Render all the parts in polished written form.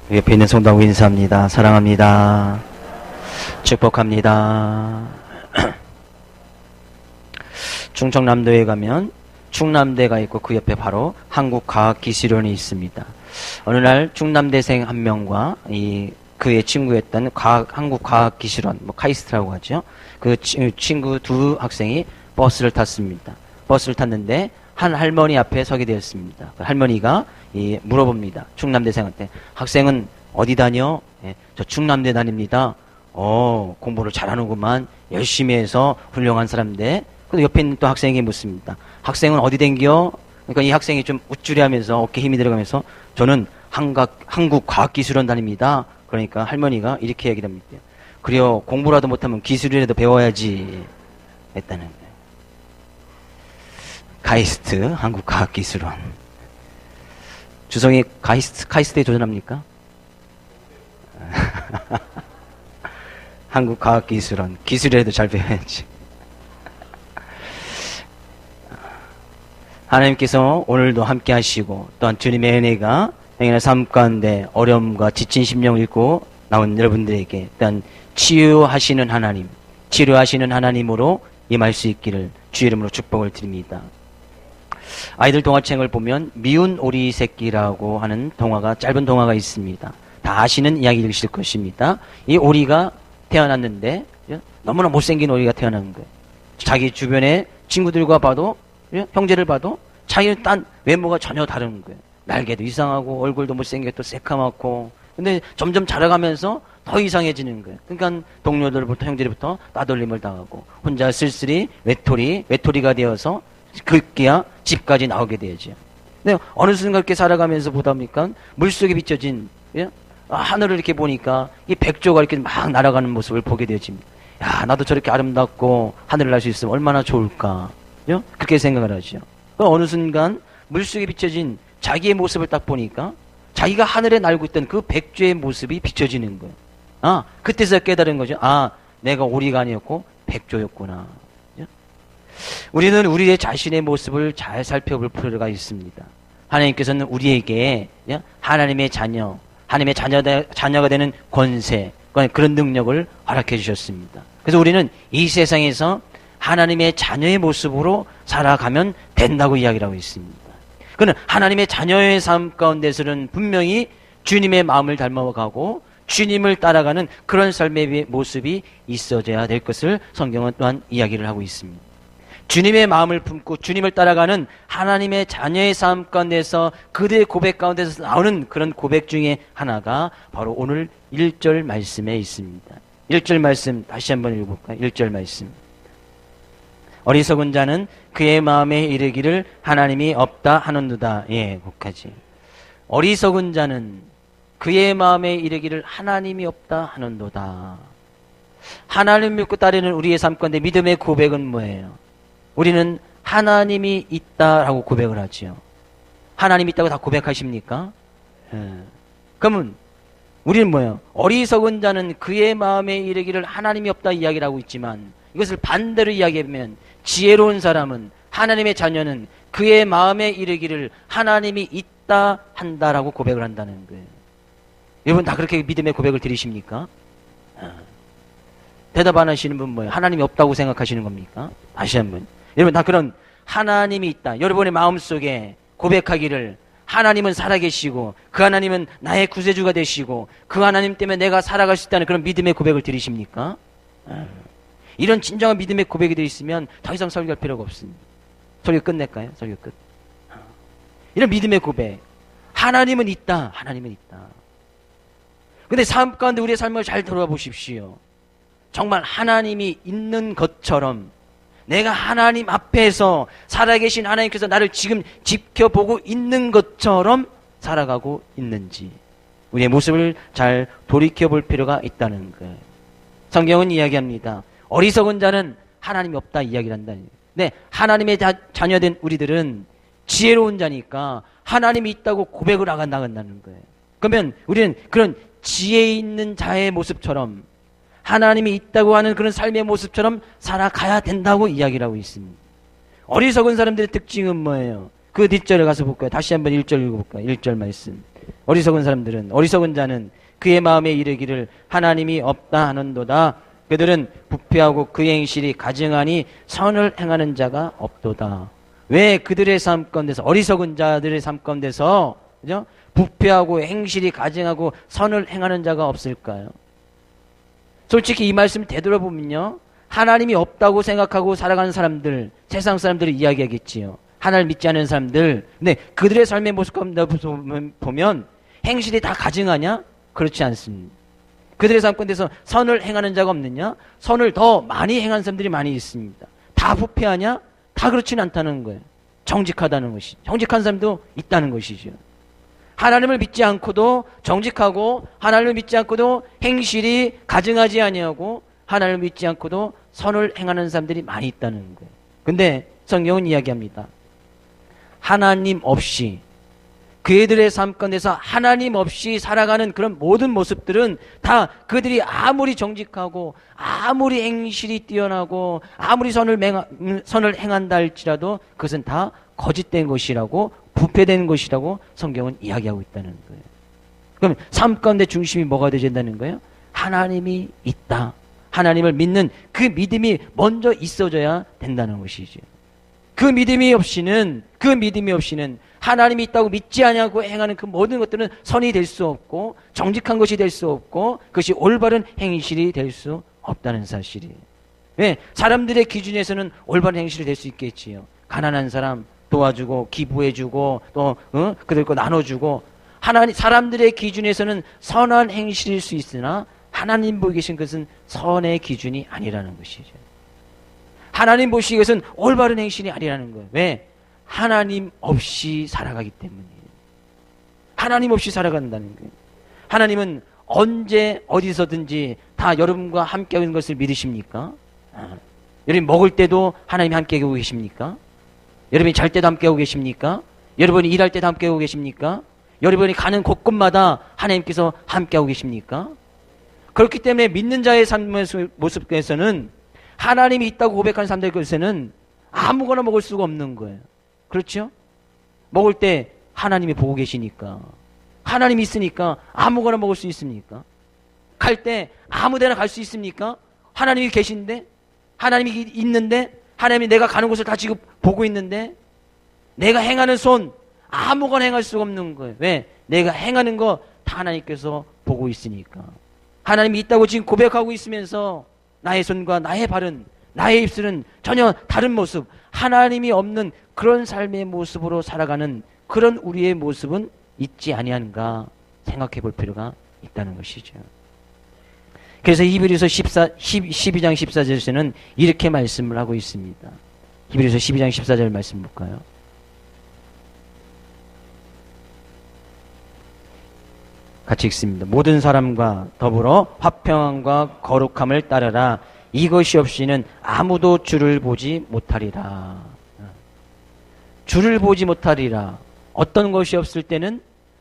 옆에 있는 성도하고 인사합니다. 사랑합니다. 축복합니다. 충청남도에 가면 충남대가 있고 그 옆에 바로 한국과학기술원이 있습니다. 어느 날 충남대생 한 명과 그의 친구였던 한국과학기술원, 카이스트라고 하죠. 그 친구 두 학생이 버스를 탔습니다. 버스를 탔는데 한 할머니 앞에 서게 되었습니다. 그 할머니가 물어봅니다. 충남대생한테. 학생은 어디 다녀? 저 충남대 다닙니다. 공부를 잘하는구만. 열심히 해서 훌륭한 사람인데. 근데 옆에 있는 또 학생에게 묻습니다. 학생은 어디 댕겨? 그러니까 이 학생이 좀 우쭐해하면서 어깨 힘이 들어가면서 저는 한국과학기술원 다닙니다. 그러니까 할머니가 이렇게 얘기를 합니다. 그래요. 공부라도 못하면 기술이라도 배워야지. 했다는 거예요. 카이스트, 한국과학기술원. 주성이 카이스트에 도전합니까? 한국과학기술원. 기술이라도 잘 배워야지. 하나님께서 오늘도 함께 하시고 또한 주님의 은혜가 행인의 삶 가운데 어려움과 지친 심령을 읽고 나온 여러분들에게 또한 치유하시는 하나님, 치료하시는 하나님으로 임할 수 있기를 주의 이름으로 축복을 드립니다. 아이들 동화책을 보면 미운 오리 새끼라고 하는 짧은 동화가 있습니다. 다 아시는 이야기를 읽으실 것입니다. 이 오리가 태어났는데 너무나 못생긴 오리가 태어난 거예요. 자기 주변의 친구들과 봐도 형제를 봐도 자기는 딴 외모가 전혀 다른 거예요. 날개도 이상하고 얼굴도 못생겼고 새카맣고 근데 점점 자라가면서 더 이상해지는 거예요. 그러니까 동료들부터 형제들부터 따돌림을 당하고 혼자 쓸쓸히 외톨이가 되어서 급기야 집까지 나오게 되죠. 근데 어느 순간 이렇게 살아가면서 보다 보니까 물속에 비춰진 하늘을 이렇게 보니까 이 백조가 이렇게 막 날아가는 모습을 보게 되어집니다. 야, 나도 저렇게 아름답고 하늘을 날 수 있으면 얼마나 좋을까. 그렇게 생각을 하죠. 어느 순간 물속에 비춰진 자기의 모습을 딱 보니까 자기가 하늘에 날고 있던 그 백조의 모습이 비춰지는 거예요. 그때서 깨달은 거죠. 내가 오리가 아니었고 백조였구나. 우리는 우리의 자신의 모습을 잘 살펴볼 필요가 있습니다. 하나님께서는 우리에게 하나님의 자녀가 되는 권세, 그런 능력을 허락해 주셨습니다. 그래서 우리는 이 세상에서 하나님의 자녀의 모습으로 살아가면 된다고 이야기를 하고 있습니다. 그는 하나님의 자녀의 삶 가운데서는 분명히 주님의 마음을 닮아가고 주님을 따라가는 그런 삶의 모습이 있어져야 될 것을 성경은 또한 이야기를 하고 있습니다. 주님의 마음을 품고 주님을 따라가는 하나님의 자녀의 삶 가운데서 그들의 고백 가운데서 나오는 그런 고백 중에 하나가 바로 오늘 1절 말씀에 있습니다. 1절 말씀 다시 한번 읽어볼까요? 1절 말씀. 어리석은 자는 그의 마음에 이르기를 하나님이 없다 하는도다. 거기까지. 어리석은 자는 그의 마음에 이르기를 하나님이 없다 하는도다. 하나님 믿고 따르는 우리의 삶 가운데 믿음의 고백은 뭐예요? 우리는 하나님이 있다라고 고백을 하지요. 하나님이 있다고 다 고백하십니까? 그러면 우리는 뭐예요? 어리석은 자는 그의 마음에 이르기를 하나님이 없다 이야기를 하고 있지만 이것을 반대로 이야기하면 지혜로운 사람은 하나님의 자녀는 그의 마음에 이르기를 하나님이 있다 한다라고 고백을 한다는 거예요. 여러분 다 그렇게 믿음의 고백을 드리십니까? 대답 안 하시는 분 뭐예요? 하나님이 없다고 생각하시는 겁니까? 다시 한번. 여러분 다 그런 하나님이 있다. 여러분의 마음속에 고백하기를 하나님은 살아계시고 그 하나님은 나의 구세주가 되시고 그 하나님 때문에 내가 살아갈 수 있다는 그런 믿음의 고백을 드리십니까? 이런 진정한 믿음의 고백이 되어 있으면 더 이상 설교할 필요가 없습니다. 설교 끝낼까요? 설교 끝. 이런 믿음의 고백. 하나님은 있다. 하나님은 있다. 근데 삶 가운데 우리의 삶을 잘 돌아보십시오. 정말 하나님이 있는 것처럼 내가 하나님 앞에서 살아계신 하나님께서 나를 지금 지켜보고 있는 것처럼 살아가고 있는지 우리의 모습을 잘 돌이켜볼 필요가 있다는 거예요. 성경은 이야기합니다. 어리석은 자는 하나님이 없다 이야기를 한다. 네, 하나님의 자녀된 우리들은 지혜로운 자니까 하나님이 있다고 고백을 나간다는 거예요. 그러면 우리는 그런 지혜 있는 자의 모습처럼 하나님이 있다고 하는 그런 삶의 모습처럼 살아가야 된다고 이야기를 하고 있습니다. 어리석은 사람들의 특징은 뭐예요? 그 뒷절에 가서 볼까요? 다시 한번 1절 읽어볼까요? 1절 말씀. 어리석은 사람들은, 어리석은 자는 그의 마음에 이르기를 하나님이 없다 하는도다. 그들은 부패하고 그의 행실이 가증하니 선을 행하는 자가 없도다. 왜 그들의 삶 가운데서, 어리석은 자들의 삶 가운데서, 그죠? 부패하고 행실이 가증하고 선을 행하는 자가 없을까요? 솔직히 이 말씀을 되돌아보면요, 하나님이 없다고 생각하고 살아가는 사람들, 세상 사람들을 이야기하겠지요. 하나님을 믿지 않는 사람들. 근데 그들의 삶의 모습 가운데 보면 행실이 다 가증하냐? 그렇지 않습니다. 그들의 삶 가운데서 선을 행하는 자가 없느냐? 선을 더 많이 행한 사람들이 많이 있습니다. 다 부패하냐? 다 그렇지는 않다는 거예요. 정직하다는 것이죠. 정직한 사람도 있다는 것이죠. 하나님을 믿지 않고도 정직하고, 하나님을 믿지 않고도 행실이 가증하지 아니하고, 하나님을 믿지 않고도 선을 행하는 사람들이 많이 있다는 거예요. 근데 성경은 이야기합니다. 하나님 없이, 그들의 삶 가운데서 하나님 없이 살아가는 그런 모든 모습들은 다 그들이 아무리 정직하고 아무리 행실이 뛰어나고 아무리 선을 행한다 할지라도 그것은 다 거짓된 것이라고, 부패된 것이라고 성경은 이야기하고 있다는 거예요. 그럼 삶 가운데 중심이 뭐가 되어야 된다는 거예요? 하나님이 있다. 하나님을 믿는 그 믿음이 먼저 있어져야 된다는 것이죠. 그 믿음이 없이는 하나님이 있다고 믿지 않냐고 행하는 그 모든 것들은 선이 될 수 없고 정직한 것이 될 수 없고 그것이 올바른 행실이 될 수 없다는 사실이에요. 왜? 사람들의 기준에서는 올바른 행실이 될 수 있겠지요. 가난한 사람 도와주고 기부해주고 또 그들 거 나눠주고, 사람들의 기준에서는 선한 행실일 수 있으나 하나님 보기 계신 것은 선의 기준이 아니라는 것이죠. 하나님 보시기 위해서는 올바른 행실이 아니라는 거예요. 왜? 하나님 없이 살아가기 때문이에요. 하나님 없이 살아간다는 거예요. 하나님은 언제 어디서든지 다 여러분과 함께 하는 것을 믿으십니까? 여러분 먹을 때도 하나님이 함께 하고 계십니까? 여러분이 잘 때도 함께 하고 계십니까? 여러분이 일할 때도 함께 하고 계십니까? 여러분이 가는 곳곳마다 하나님께서 함께 하고 계십니까? 그렇기 때문에 믿는 자의 삶의 모습에서는 하나님이 있다고 고백하는 사람들에게서는 아무거나 먹을 수가 없는 거예요. 그렇죠? 먹을 때 하나님이 보고 계시니까, 하나님이 있으니까 아무거나 먹을 수 있습니까? 갈 때 아무 데나 갈 수 있습니까? 하나님이 계신데, 하나님이 있는데, 하나님이 내가 가는 곳을 다 지금 보고 있는데, 내가 행하는 손 아무거나 행할 수가 없는 거예요. 왜? 내가 행하는 거 다 하나님께서 보고 있으니까. 하나님이 있다고 지금 고백하고 있으면서 나의 손과 나의 발은, 나의 입술은 전혀 다른 모습, 하나님이 없는 그런 삶의 모습으로 살아가는 그런 우리의 모습은 있지 아니한가 생각해 볼 필요가 있다는 것이죠. 그래서 히브리서 12장 14절에서는 이렇게 말씀을 하고 있습니다. 히브리서 12장 14절 말씀 볼까요? 같이 읽습니다. 모든 사람과 더불어 화평함과 거룩함을 따르라. 이것이 없이는 아무도 주를 보지 못하리라. 주를 보지 못하리라. 어떤 것이 없을 때는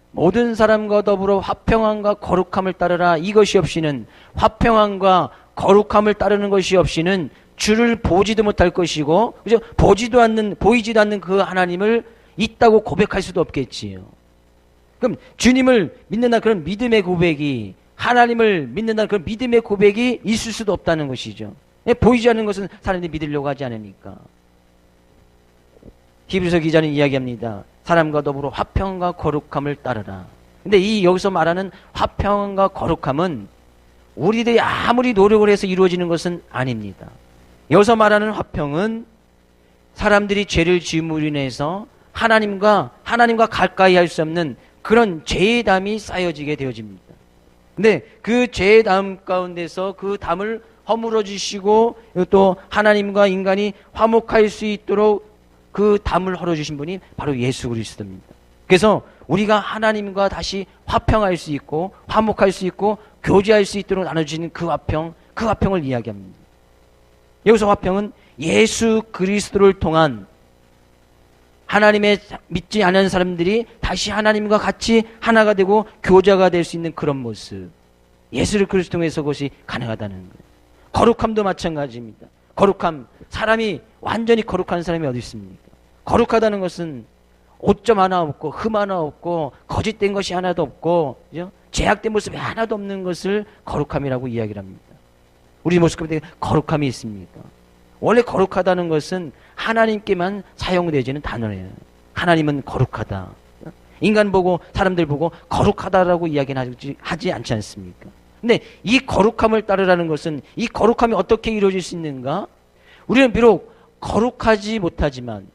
모든 사람과 더불어 화평함과 거룩함을 따르라. 이것이 없이는, 화평함과 거룩함을 따르는 것이 없이는 주를 보지도 못할 것이고, 그죠? 보이지도 않는 그 하나님을 있다고 고백할 수도 없겠지요. 그럼 주님을 믿는다는 그런 믿음의 고백이, 하나님을 믿는다는 그런 믿음의 고백이 있을 수도 없다는 것이죠. 보이지 않는 것은 사람들이 믿으려고 하지 않으니까. 히브리서 기자는 이야기합니다. 사람과 더불어 화평과 거룩함을 따르라. 근데 여기서 말하는 화평과 거룩함은 우리들이 아무리 노력을 해서 이루어지는 것은 아닙니다. 여기서 말하는 화평은 사람들이 죄를 지음으로 인해서 하나님과 가까이 할 수 없는 그런 죄의 담이 쌓여지게 되어집니다. 근데 그 죄의 담 가운데서 그 담을 허물어 주시고 또 하나님과 인간이 화목할 수 있도록 그 담을 헐어주신 분이 바로 예수 그리스도입니다. 그래서 우리가 하나님과 다시 화평할 수 있고 화목할 수 있고 교제할 수 있도록 나눠주시는 그 화평을 이야기합니다. 여기서 화평은 예수 그리스도를 통한 하나님의 믿지 않은 사람들이 다시 하나님과 같이 하나가 되고 교제가 될 수 있는 그런 모습, 예수 그리스도를 통해서 그것이 가능하다는 거예요. 거룩함도 마찬가지입니다. 거룩함, 사람이 완전히 거룩한 사람이 어디 있습니까? 거룩하다는 것은 오점 하나 없고 흠 하나 없고 거짓된 것이 하나도 없고 그죠? 제약된 모습이 하나도 없는 것을 거룩함이라고 이야기를 합니다. 우리 모습 가운데 거룩함이 있습니까? 원래 거룩하다는 것은 하나님께만 사용되지는 단어예요. 하나님은 거룩하다. 인간 보고 사람들 보고 거룩하다라고 이야기는 하지 않지 않습니까? 근데 이 거룩함을 따르라는 것은 이 거룩함이 어떻게 이루어질 수 있는가? 우리는 비록 거룩하지 못하지만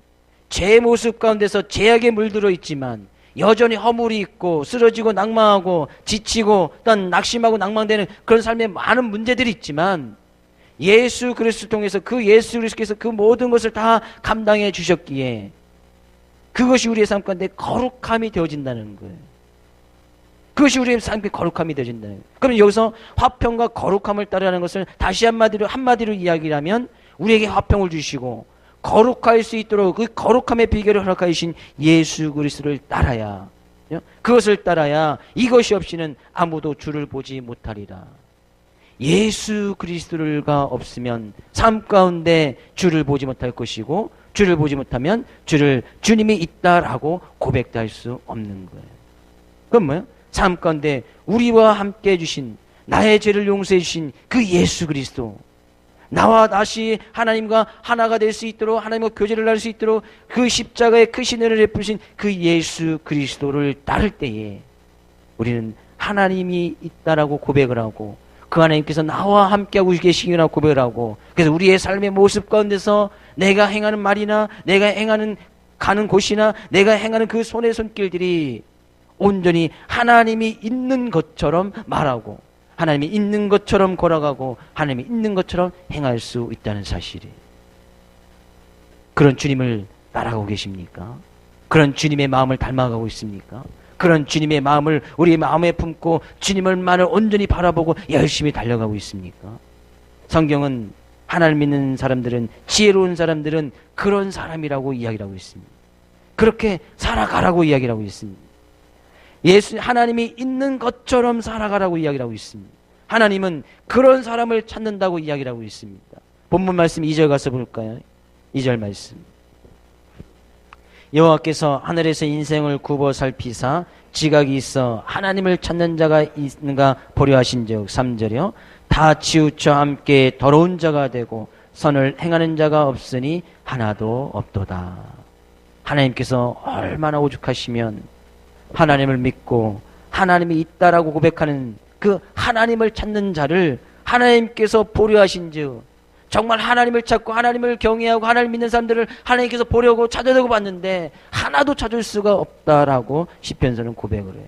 죄의 모습 가운데서 죄악에 물들어 있지만 여전히 허물이 있고 쓰러지고 낭망하고 지치고 또한 낙심하고 낭망되는 그런 삶에 많은 문제들이 있지만 예수 그리스도를 통해서 그 예수 그리스도께서 그 모든 것을 다 감당해 주셨기에 그것이 우리의 삶 가운데 거룩함이 되어진다는 거예요. 그것이 우리의 삶의 거룩함이 되어진다는 거예요. 그럼 여기서 화평과 거룩함을 따르라는 것을 다시 한마디로 이야기를 하면 우리에게 화평을 주시고 거룩할 수 있도록 그 거룩함의 비결을 허락하신 예수 그리스도를 따라야, 그것을 따라야 이것이 없이는 아무도 주를 보지 못하리라. 예수 그리스도가 없으면 삶 가운데 주를 보지 못할 것이고 주를 보지 못하면 주님이 있다라고 고백도 할 수 없는 거예요. 그건 뭐예요? 삶 가운데 우리와 함께 해주신 나의 죄를 용서해 주신 그 예수 그리스도, 나와 다시 하나님과 하나가 될 수 있도록 하나님과 교제를 할 수 있도록 그 십자가의 크신 은혜를 베푸신 그 예수 그리스도를 따를 때에 우리는 하나님이 있다라고 고백을 하고 그 하나님께서 나와 함께하고 계시기라고 고백을 하고, 그래서 우리의 삶의 모습 가운데서 내가 행하는 말이나 내가 행하는 가는 곳이나 내가 행하는 그 손의 손길들이 온전히 하나님이 있는 것처럼 말하고 하나님이 있는 것처럼 걸어가고 하나님이 있는 것처럼 행할 수 있다는 사실이에요. 그런 주님을 따라가고 계십니까? 그런 주님의 마음을 닮아가고 있습니까? 그런 주님의 마음을 우리의 마음에 품고 주님을만을 온전히 바라보고 열심히 달려가고 있습니까? 성경은 하나님 믿는 사람들은, 지혜로운 사람들은 그런 사람이라고 이야기를 하고 있습니다. 그렇게 살아가라고 이야기를 하고 있습니다. 하나님이 있는 것처럼 살아가라고 이야기를 하고 있습니다. 하나님은 그런 사람을 찾는다고 이야기를 하고 있습니다. 본문 말씀 2절 가서 볼까요? 2절 말씀. 여호와께서 하늘에서 인생을 굽어 살피사 지각이 있어 하나님을 찾는 자가 있는가 보려 하신즉 3절이요. 다 치우쳐 함께 더러운 자가 되고 선을 행하는 자가 없으니 하나도 없도다. 하나님께서 얼마나 오죽하시면 하나님을 믿고 하나님이 있다라고 고백하는 그 하나님을 찾는 자를 하나님께서 보려 하신즉, 정말 하나님을 찾고 하나님을 경외하고 하나님 믿는 사람들을 하나님께서 보려고 찾으려고 봤는데 하나도 찾을 수가 없다라고 시편서는 고백을 해요.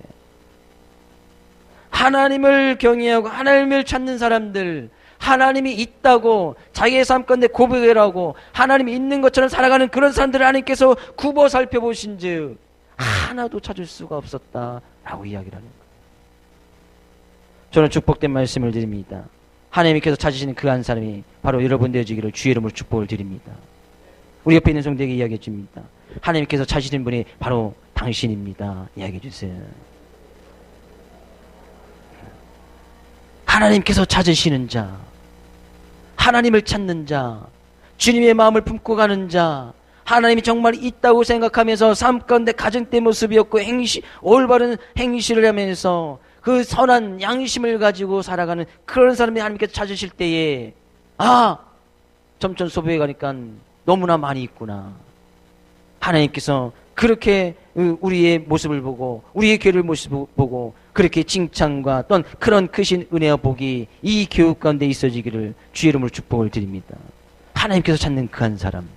하나님을 경외하고 하나님을 찾는 사람들, 하나님이 있다고 자기의 삶 가운데 고백을 하고 하나님이 있는 것처럼 살아가는 그런 사람들을 하나님께서 굽어 살펴보신즉 하나도 찾을 수가 없었다라고 이야기를 하는 거예요. 저는 축복된 말씀을 드립니다. 하나님께서 찾으시는 그 한 사람이 바로 여러분 되어지기를 주의 이름으로 축복을 드립니다. 우리 옆에 있는 성도에게 이야기해 줍니다. 하나님께서 찾으시는 분이 바로 당신입니다. 이야기해 주세요. 하나님께서 찾으시는 자, 하나님을 찾는 자, 주님의 마음을 품고 가는 자, 하나님이 정말 있다고 생각하면서 삶 가운데 가정된 모습이었고 올바른 행실을 하면서 그 선한 양심을 가지고 살아가는 그런 사람이 하나님께서 찾으실 때에 점점 소비해 가니까 너무나 많이 있구나. 하나님께서 그렇게 우리의 모습을 보고 우리의 교회를 모습을 보고 그렇게 칭찬과 또는 그런 크신 은혜와 복이 이 교육 가운데 있어지기를 주의 이름으로 축복을 드립니다. 하나님께서 찾는 그 한 사람,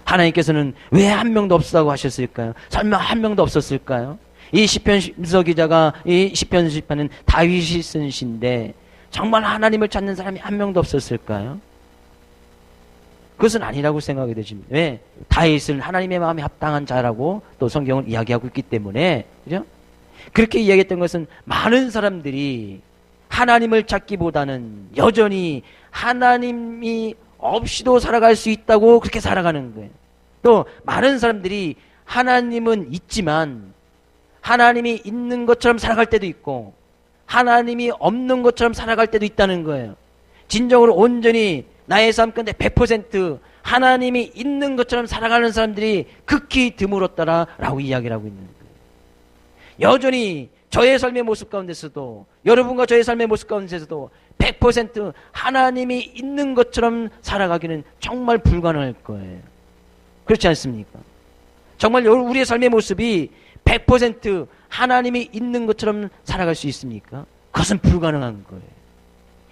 하나님께서는 왜 한 명도 없다고 하셨을까요? 설마 한 명도 없었을까요? 이 시편서 기자가 이 시편 시판은 다윗이 쓴 시인데 정말 하나님을 찾는 사람이 한 명도 없었을까요? 그것은 아니라고 생각이 되십니다. 왜? 다윗은 하나님의 마음에 합당한 자라고 또 성경은 이야기하고 있기 때문에, 그죠? 그렇게 이야기했던 것은 많은 사람들이 하나님을 찾기보다는 여전히 하나님이 없이도 살아갈 수 있다고 그렇게 살아가는 거예요. 또 많은 사람들이 하나님은 있지만 하나님이 있는 것처럼 살아갈 때도 있고 하나님이 없는 것처럼 살아갈 때도 있다는 거예요. 진정으로 온전히 나의 삶 가운데 100% 하나님이 있는 것처럼 살아가는 사람들이 극히 드물었다라고 이야기를 하고 있는 거예요. 여전히 저의 삶의 모습 가운데서도, 여러분과 저의 삶의 모습 가운데서도 100% 하나님이 있는 것처럼 살아가기는 정말 불가능할 거예요. 그렇지 않습니까? 정말 우리의 삶의 모습이 100% 하나님이 있는 것처럼 살아갈 수 있습니까? 그것은 불가능한 거예요.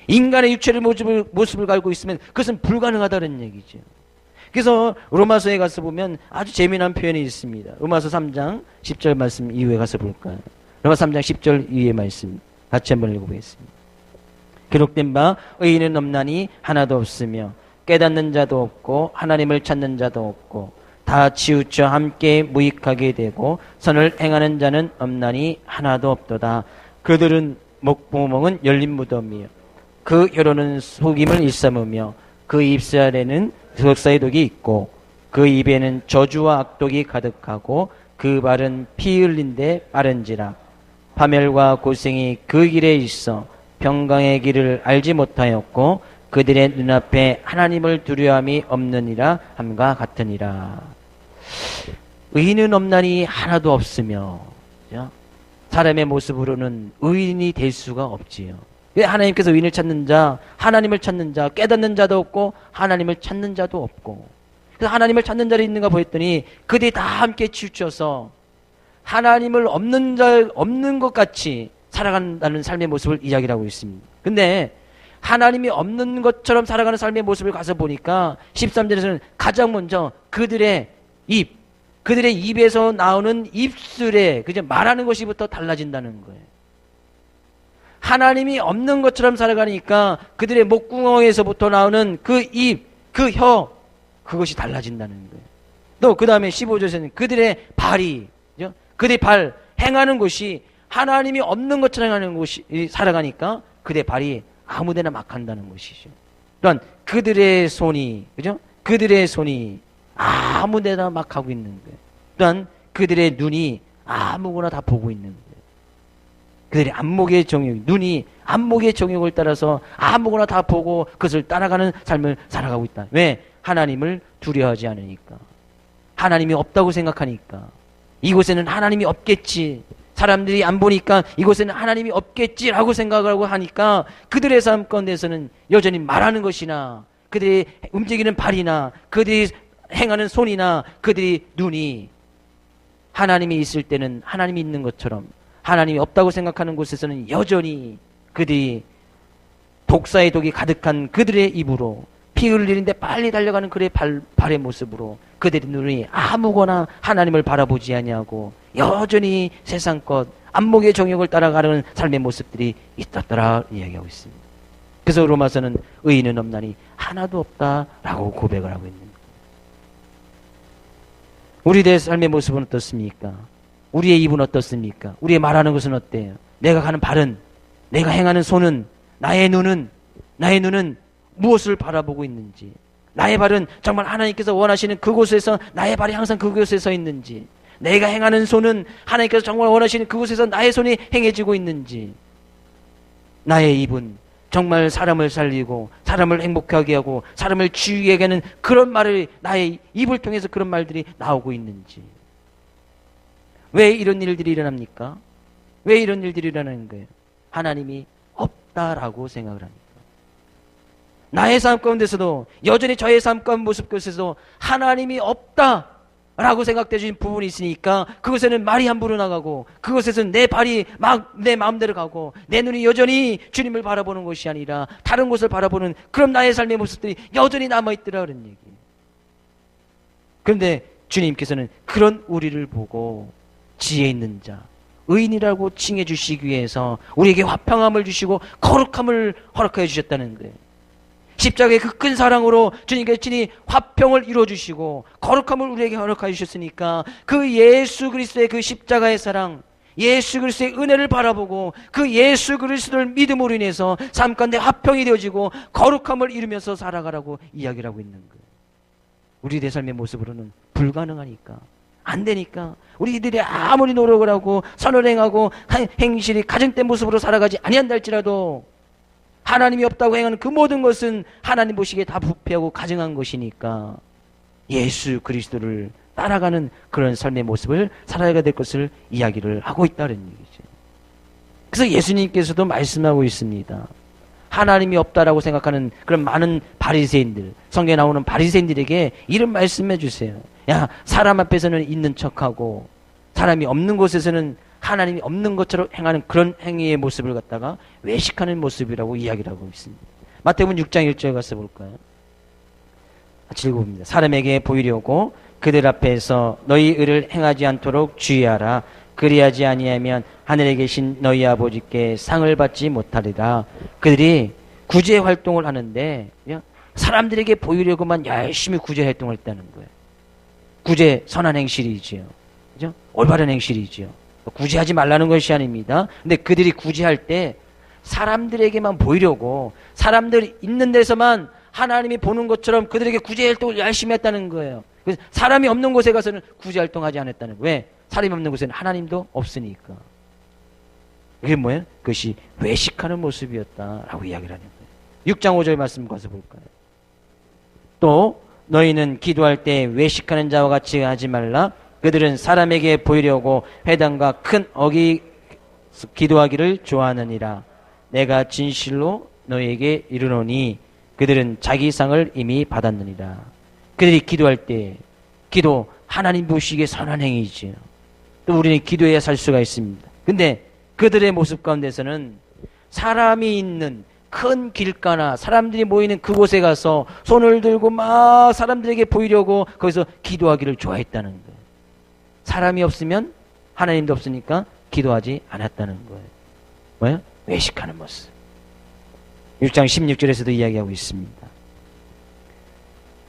인간의 육체의 모습을 가지고 있으면 그것은 불가능하다는 얘기죠. 그래서 로마서에 가서 보면 아주 재미난 표현이 있습니다. 로마서 3장 10절 말씀 이후에 가서 볼까요? 로마서 3장 10절 이후의 말씀 같이 한번 읽어보겠습니다. 기록된 바 의인은 없나니 하나도 없으며 깨닫는 자도 없고 하나님을 찾는 자도 없고 다 치우쳐 함께 무익하게 되고 선을 행하는 자는 없나니 하나도 없도다. 그들은 목구멍은 열린 무덤이요 그 혀로는 속임을 일삼으며 그 입술 아래는 흑사의 독이 있고 그 입에는 저주와 악독이 가득하고 그 발은 피 흘린 데 빠른지라. 파멸과 고생이 그 길에 있어 평강의 길을 알지 못하였고 그들의 눈앞에 하나님을 두려움이 없느니라 함과 같으니라. 의인은 없나니 하나도 없으며, 사람의 모습으로는 의인이 될 수가 없지요. 하나님께서 의인을 찾는 자, 하나님을 찾는 자, 깨닫는 자도 없고 하나님을 찾는 자도 없고. 그래서 하나님을 찾는 자를 있는가 보였더니 그들이 다 함께 치우쳐서 하나님을 없는 것 같이 살아간다는 삶의 모습을 이야기를 하고 있습니다. 근데 하나님이 없는 것처럼 살아가는 삶의 모습을 가서 보니까 13절에서는 가장 먼저 그들의 입에서 나오는 입술에 그저 말하는 것이부터 달라진다는 거예요. 하나님이 없는 것처럼 살아가니까 그들의 목구멍에서부터 나오는 그 입, 그 혀, 그것이 달라진다는 거예요. 또 그 다음에 15절에서는 그들의 발이, 그들의 발, 행하는 것이 하나님이 없는 것처럼 하는 것이 살아가니까 그들의 발이 아무데나 막 한다는 것이죠. 또한 그들의 손이, 그죠? 그들의 손이 아무데나 막 하고 있는 거예요. 또한 그들의 눈이 아무거나 다 보고 있는 거예요. 그들의 안목의 정욕, 눈이 안목의 정욕을 따라서 아무거나 다 보고 그것을 따라가는 삶을 살아가고 있다. 왜? 하나님을 두려워하지 않으니까. 하나님이 없다고 생각하니까. 이곳에는 하나님이 없겠지. 사람들이 안 보니까 이곳에는 하나님이 없겠지라고 생각하고 하니까 그들의 삶 가운데서는 여전히 말하는 것이나 그들이 움직이는 발이나 그들이 행하는 손이나 그들이 눈이 하나님이 있을 때는 하나님이 있는 것처럼 하나님이 없다고 생각하는 곳에서는 여전히 그들이 독사의 독이 가득한 그들의 입으로 피 흘리는데 빨리 달려가는 그의 발의 모습으로 그들의 눈이 아무거나 하나님을 바라보지 아니하고 여전히 세상 것 안목의 정욕을 따라가는 삶의 모습들이 있었더라 이야기하고 있습니다. 그래서 로마서는 의인은 없나니 하나도 없다라고 고백을 하고 있는 거예요. 우리의 삶의 모습은 어떻습니까? 우리의 입은 어떻습니까? 우리의 말하는 것은 어때요? 내가 가는 발은, 내가 행하는 손은, 나의 눈은 무엇을 바라보고 있는지, 나의 발은 정말 하나님께서 원하시는 그곳에서 나의 발이 항상 그곳에 서 있는지, 내가 행하는 손은 하나님께서 정말 원하시는 그곳에서 나의 손이 행해지고 있는지, 나의 입은 정말 사람을 살리고 사람을 행복하게 하고 사람을 지휘하게 하는 그런 말을 나의 입을 통해서 그런 말들이 나오고 있는지. 왜 이런 일들이 일어납니까? 왜 이런 일들이 일어나는 거예요? 하나님이 없다라고 생각을 합니다. 나의 삶 가운데서도 여전히 저의 삶 가운데 모습 가운데서도 하나님이 없다라고 생각되어진 부분이 있으니까 그곳에는 말이 함부로 나가고 그곳에서는 내 발이 막 내 마음대로 가고 내 눈이 여전히 주님을 바라보는 것이 아니라 다른 곳을 바라보는 그런 나의 삶의 모습들이 여전히 남아있더라 그런 얘기예요. 그런데 주님께서는 그런 우리를 보고 지혜 있는 자, 의인이라고 칭해 주시기 위해서 우리에게 화평함을 주시고 거룩함을 허락하여 주셨다는 거예요. 십자가의 그 큰 사랑으로 주님께서 친히 화평을 이루어주시고 거룩함을 우리에게 허락하여 주셨으니까 그 예수 그리스도의 그 십자가의 사랑, 예수 그리스도의 은혜를 바라보고 그 예수 그리스도를 믿음으로 인해서 삶 가운데 화평이 되어지고 거룩함을 이루면서 살아가라고 이야기를 하고 있는 거예요. 우리의 삶의 모습으로는 불가능하니까, 안 되니까 우리들이 아무리 노력을 하고 선을 행하고 행실이 가정된 모습으로 살아가지 아니한다 할지라도 하나님이 없다고 행하는 그 모든 것은 하나님 보시기에 다 부패하고 가증한 것이니까 예수 그리스도를 따라가는 그런 삶의 모습을 살아야 될 것을 이야기를 하고 있다는 얘기죠. 그래서 예수님께서도 말씀하고 있습니다. 하나님이 없다라고 생각하는 그런 많은 바리새인들, 성경에 나오는 바리새인들에게 이런 말씀해 주세요. 야, 사람 앞에서는 있는 척하고 사람이 없는 곳에서는 하나님이 없는 것처럼 행하는 그런 행위의 모습을 갖다가 외식하는 모습이라고 이야기를 하고 있습니다. 마태복음 6장 1절 가서 볼까요? 같이 읽어봅니다. 사람에게 보이려고 그들 앞에서 너희 의를 행하지 않도록 주의하라. 그리하지 아니하면 하늘에 계신 너희 아버지께 상을 받지 못하리라. 그들이 구제 활동을 하는데 사람들에게 보이려고만 열심히 구제 활동을 했다는 거예요. 구제 선한 행실이지요. 그죠? 올바른 행실이지요. 구제하지 말라는 것이 아닙니다. 근데 그들이 구제할 때 사람들에게만 보이려고 사람들이 있는 데서만 하나님이 보는 것처럼 그들에게 구제 활동을 열심히 했다는 거예요. 그래서 사람이 없는 곳에 가서는 구제 활동하지 않았다는 거예요. 왜? 사람이 없는 곳에는 하나님도 없으니까. 이게 뭐예요? 그것이 외식하는 모습이었다라고 이야기를 하는 거예요. 6장 5절 말씀 가서 볼까요? 또 너희는 기도할 때 외식하는 자와 같이 하지 말라. 그들은 사람에게 보이려고 회당과 큰 어기 기도하기를 좋아하느니라. 내가 진실로 너희에게 이르노니 그들은 자기 상을 이미 받았느니라. 그들이 기도할 때 기도 하나님 보시기에 선한 행위지요. 또 우리는 기도해야 살 수가 있습니다. 근데 그들의 모습 가운데서는 사람이 있는 큰 길가나 사람들이 모이는 그곳에 가서 손을 들고 막 사람들에게 보이려고 거기서 기도하기를 좋아했다는 거예요. 사람이 없으면 하나님도 없으니까 기도하지 않았다는 거예요. 뭐예요? 외식하는 모습. 6장 16절에서도 이야기하고 있습니다.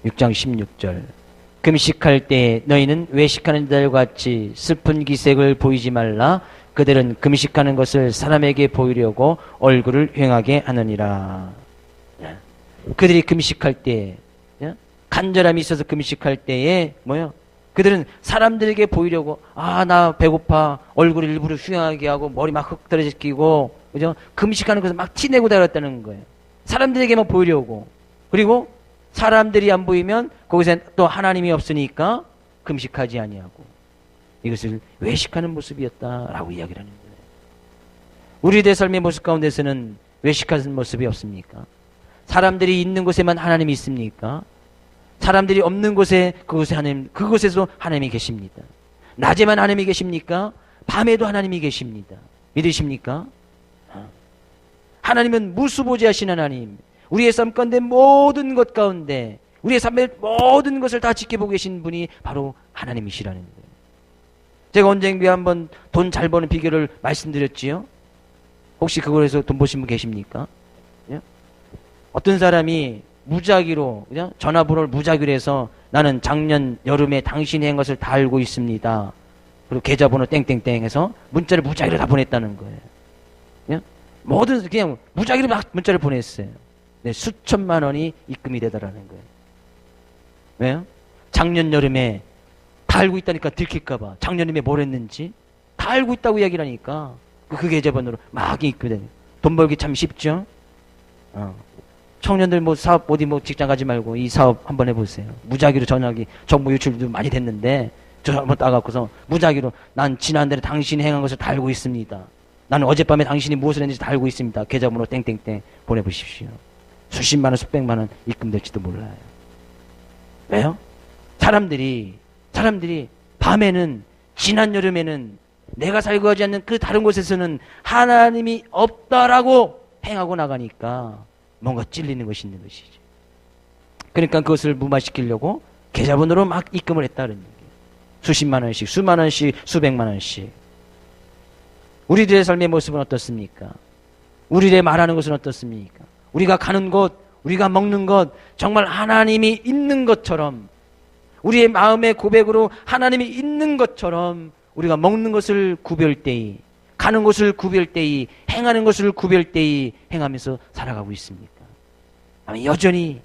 6장 16절. 금식할 때 너희는 외식하는 자들과 같이 슬픈 기색을 보이지 말라. 그들은 금식하는 것을 사람에게 보이려고 얼굴을 휑하게 하느니라. 그들이 금식할 때 간절함이 있어서 금식할 때에 뭐요? 그들은 사람들에게 보이려고 나 배고파 얼굴을 일부러 흉하게 하고 머리 막 흙들어지고 그죠? 금식하는 것을 막 티내고 다녔다는 거예요. 사람들에게만 보이려고. 그리고 사람들이 안 보이면 거기서 또 하나님이 없으니까 금식하지 아니하고 이것을 외식하는 모습이었다라고 이야기를 하는 거예요. 우리들의 삶의 모습 가운데서는 외식하는 모습이 없습니까? 사람들이 있는 곳에만 하나님이 있습니까? 사람들이 없는 곳에 그곳에 하나님, 그곳에서 하나님이 계십니다. 낮에만 하나님이 계십니까? 밤에도 하나님이 계십니다. 믿으십니까? 하나님은 무수보지하신 하나님, 우리의 삶 가운데 모든 것 가운데 우리의 삶의 모든 것을 다 지켜보고 계신 분이 바로 하나님이시라는 거예요. 제가 언젠가 한번 돈 잘 버는 비결을 말씀드렸지요. 혹시 그거에서 돈 버신 분 계십니까? 어떤 사람이 무작위로 그냥 전화번호를 무작위로 해서 나는 작년 여름에 당신이 한 것을 다 알고 있습니다. 그리고 계좌번호 땡땡땡 해서 문자를 무작위로 다 보냈다는 거예요. 뭐든 그냥 무작위로 막 문자를 보냈어요. 네, 수천만 원이 입금이 되더라는 거예요. 왜요? 작년 여름에 다 알고 있다니까 들킬까봐 작년 여름에 뭘 했는지 다 알고 있다고 이야기를 하니까 그 계좌번호로 막 입금이 돼요. 돈 벌기 참 쉽죠? 청년들 뭐 사업 어디 뭐 직장 가지 말고 이 사업 한번 해보세요. 무작위로 전화기 정보 유출도 많이 됐는데 저 한번 따갖고서 무작위로 난 지난달에 당신이 행한 것을 다 알고 있습니다. 나는 어젯밤에 당신이 무엇을 했는지 다 알고 있습니다. 계좌번호 땡땡땡 보내보십시오. 수십만 원 수백만 원 입금될지도 몰라요. 왜요? 사람들이 밤에는 지난 여름에는 내가 살고 하지 않는 그 다른 곳에서는 하나님이 없다라고 행하고 나가니까 뭔가 찔리는 것이 있는 것이죠. 그러니까 그것을 무마시키려고 계좌번호로 막 입금을 했다는 얘기예요. 수십만 원씩, 수만 원씩, 수백만 원씩. 우리들의 삶의 모습은 어떻습니까? 우리들의 말하는 것은 어떻습니까? 우리가 가는 곳, 우리가 먹는 것, 정말 하나님이 있는 것처럼 우리의 마음의 고백으로 하나님이 있는 것처럼 우리가 먹는 것을 구별되이, 가는 곳을 구별되이, 행하는 것을 구별되이 행하면서 살아가고 있습니까? 아니, 여전히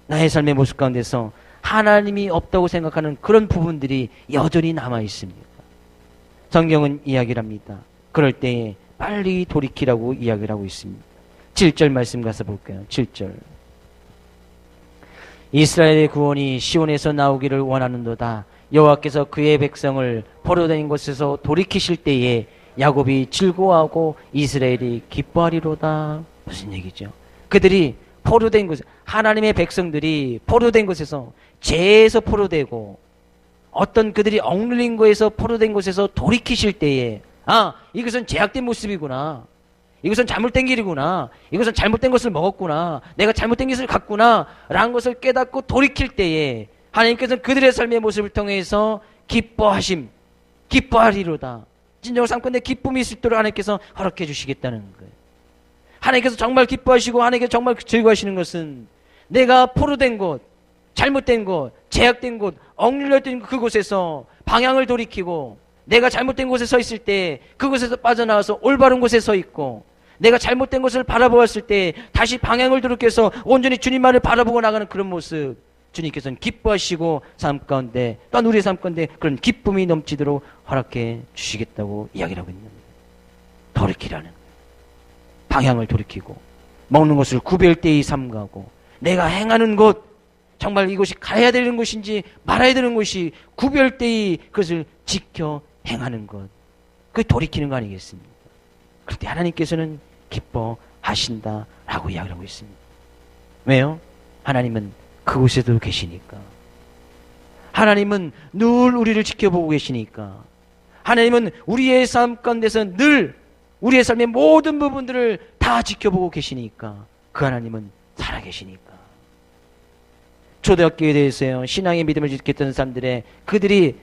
나의 삶의 모습 가운데서 하나님이 없다고 생각하는 그런 부분들이 여전히 남아 있습니다. 성경은 이야기를 합니다. 그럴 때에 빨리 돌이키라고 이야기를 하고 있습니다. 7절 말씀 가서 볼게요. 7절. 이스라엘의 구원이 시온에서 나오기를 원하는도다. 여호와께서 그의 백성을 포로된 곳에서 돌이키실 때에 야곱이 즐거워하고 이스라엘이 기뻐하리로다. 무슨 얘기죠? 그들이 포로된 곳, 하나님의 백성들이 포로된 곳에서, 죄에서 포로되고 어떤 그들이 억눌린 곳에서 포로된 곳에서 돌이키실 때에, 아, 이것은 죄악된 모습이구나, 이것은 잘못된 길이구나, 이것은 잘못된 것을 먹었구나, 내가 잘못된 것을 갔구나 라는 것을 깨닫고 돌이킬 때에 하나님께서는 그들의 삶의 모습을 통해서 기뻐하리로다. 진정으로 삼건대 기쁨이 있을 도록 하나님께서 허락해 주시겠다는 거예요. 하나님께서 정말 기뻐하시고 하나님께서 정말 즐거워하시는 것은 내가 포로된 곳, 잘못된 곳, 제약된 곳, 억눌렸던 그곳에서 방향을 돌이키고, 내가 잘못된 곳에 서 있을 때 그곳에서 빠져나와서 올바른 곳에 서 있고, 내가 잘못된 것을 바라보았을 때 다시 방향을 돌이켜서 온전히 주님만을 바라보고 나가는 그런 모습, 주님께서는 기뻐하시고 삶 가운데, 또한 우리의 삶 가운데 그런 기쁨이 넘치도록 허락해 주시겠다고 이야기를 하고 있는 거예요. 돌이키라는 거예요. 방향을 돌이키고 먹는 것을 구별되이 삼가고, 내가 행하는 곳, 정말 이곳이 가야 되는 곳인지 말아야 되는 곳이 구별되이 그것을 지켜 행하는 것, 그게 돌이키는 거 아니겠습니까? 그때 하나님께서는 기뻐하신다라고 이야기를 하고 있습니다. 왜요? 하나님은 그곳에도 계시니까. 하나님은 늘 우리를 지켜보고 계시니까. 하나님은 우리의 삶 가운데서 늘 우리의 삶의 모든 부분들을 다 지켜보고 계시니까. 그 하나님은 살아계시니까. 초대학교에 대해서요, 신앙의 믿음을 지켰던 사람들의 그들이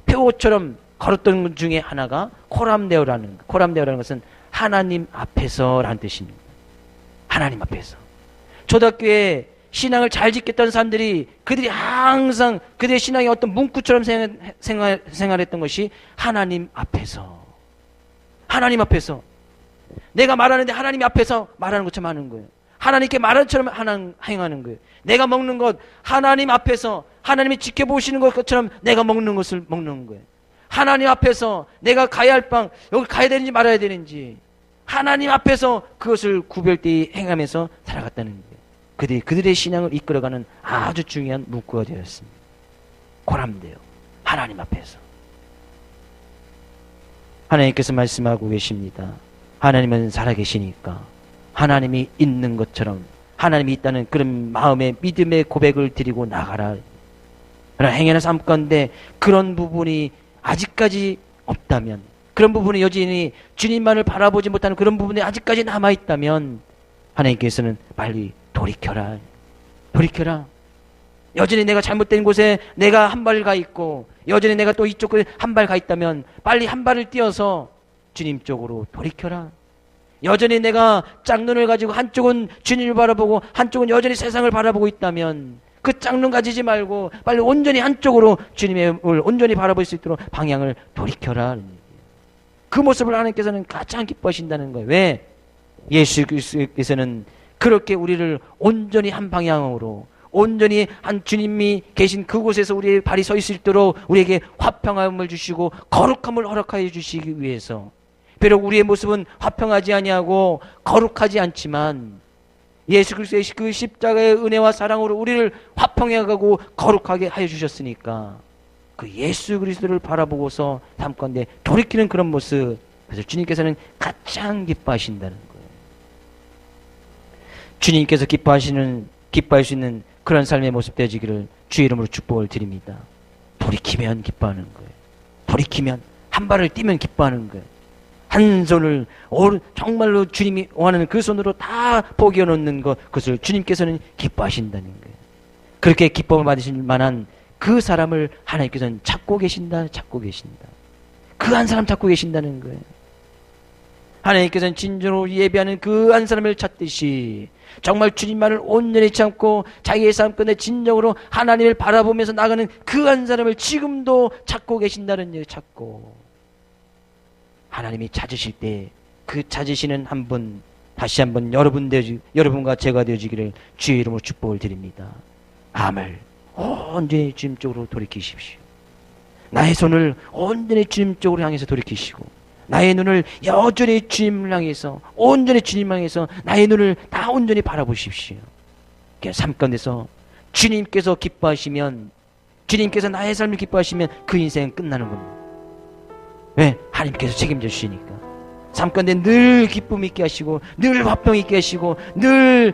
표처럼 걸었던 것 중에 하나가 코람데오라는 것은 하나님 앞에서라는 뜻입니다. 하나님 앞에서. 초등학교에 신앙을 잘 지켰던 사람들이, 그들이 항상 그들의 신앙이 어떤 문구처럼 생활했던 것이 하나님 앞에서. 하나님 앞에서. 내가 말하는데 하나님 앞에서 말하는 것처럼 하는 거예요. 하나님께 말하는 것처럼 행하는 거예요. 내가 먹는 것, 하나님 앞에서 하나님이 지켜보시는 것처럼 내가 먹는 것을 먹는 거예요. 하나님 앞에서 내가 가야 할 방, 여기 가야 되는지 말아야 되는지 하나님 앞에서 그것을 구별되이 행하면서 살아갔다는 거예요. 그들의 신앙을 이끌어가는 아주 중요한 문구가 되었습니다. 고람돼요. 하나님 앞에서. 하나님께서 말씀하고 계십니다. 하나님은 살아계시니까 하나님이 있는 것처럼, 하나님이 있다는 그런 마음의 믿음의 고백을 드리고 나가라. 그러나 행여나 삶 가운데 그런 부분이 아직까지 없다면, 그런 부분이 여전히 주님만을 바라보지 못하는 그런 부분이 아직까지 남아있다면 하나님께서는 빨리 돌이켜라. 돌이켜라. 여전히 내가 잘못된 곳에 내가 한 발 가 있고, 여전히 내가 또 이쪽에 한 발 가 있다면 빨리 한 발을 띄어서 주님 쪽으로 돌이켜라. 여전히 내가 짝눈을 가지고 한쪽은 주님을 바라보고 한쪽은 여전히 세상을 바라보고 있다면 그 짝눈 가지지 말고 빨리 온전히 한쪽으로 주님을 온전히 바라볼 수 있도록 방향을 돌이켜라. 그 모습을 하나님께서는 가장 기뻐하신다는 거예요. 왜? 예수 그리스도께서는 그렇게 우리를 온전히 한 방향으로, 온전히 한 주님이 계신 그곳에서 우리의 발이 서 있을 도록 우리에게 화평함을 주시고 거룩함을 허락하여 주시기 위해서, 비록 우리의 모습은 화평하지 아니하고 거룩하지 않지만 예수 그리스도의 그 십자가의 은혜와 사랑으로 우리를 화평해가고 거룩하게 하여 주셨으니까 그 예수 그리스도를 바라보고서 삶 가운데 돌이키는 그런 모습, 그래서 주님께서는 가장 기뻐하신다는 거예요. 주님께서 기뻐할 수 있는 그런 삶의 모습 되어지기를 주의 이름으로 축복을 드립니다. 돌이키면 기뻐하는 거예요. 돌이키면, 한 발을 뛰면 기뻐하는 거예요. 한 손을 정말로 주님이 원하는 그 손으로 다 포기해 놓는 것, 그것을 주님께서는 기뻐하신다는 거예요. 그렇게 기쁨을 받으실 만한 그 사람을 하나님께서는 찾고 계신다. 그 한 사람 찾고 계신다는 거예요. 하나님께서는 진정으로 예배하는 그 한 사람을 찾듯이 정말 주님만을 온전히 참고 자기의 삶 가운데 진정으로 하나님을 바라보면서 나가는 그 한 사람을 지금도 찾고 계신다는 얘기. 찾고 하나님이 찾으실 때 그 찾으시는 한 분, 다시 한번 여러분과 제가 되어지기를 주의 이름으로 축복을 드립니다. 마음을 온전히 주님 쪽으로 돌이키십시오. 나의 손을 온전히 주님 쪽으로 향해서 돌이키시고 나의 눈을 여전히 주님을 향해서, 온전히 주님을 향해서 나의 눈을 다 온전히 바라보십시오. 삶 가운데서 주님께서 기뻐하시면, 주님께서 나의 삶을 기뻐하시면 그 인생은 끝나는 겁니다. 왜? 하나님께서 책임져 주시니까. 삶 가운데 늘 기쁨 있게 하시고, 늘 화평 있게 하시고, 늘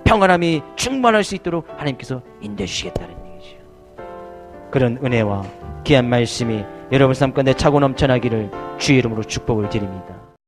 평안함이 충만할 수 있도록 하나님께서 인도해 주시겠다는 얘기죠. 그런 은혜와 귀한 말씀이 여러분 삶 가운데 차고 넘쳐나기를 주의 이름으로 축복을 드립니다.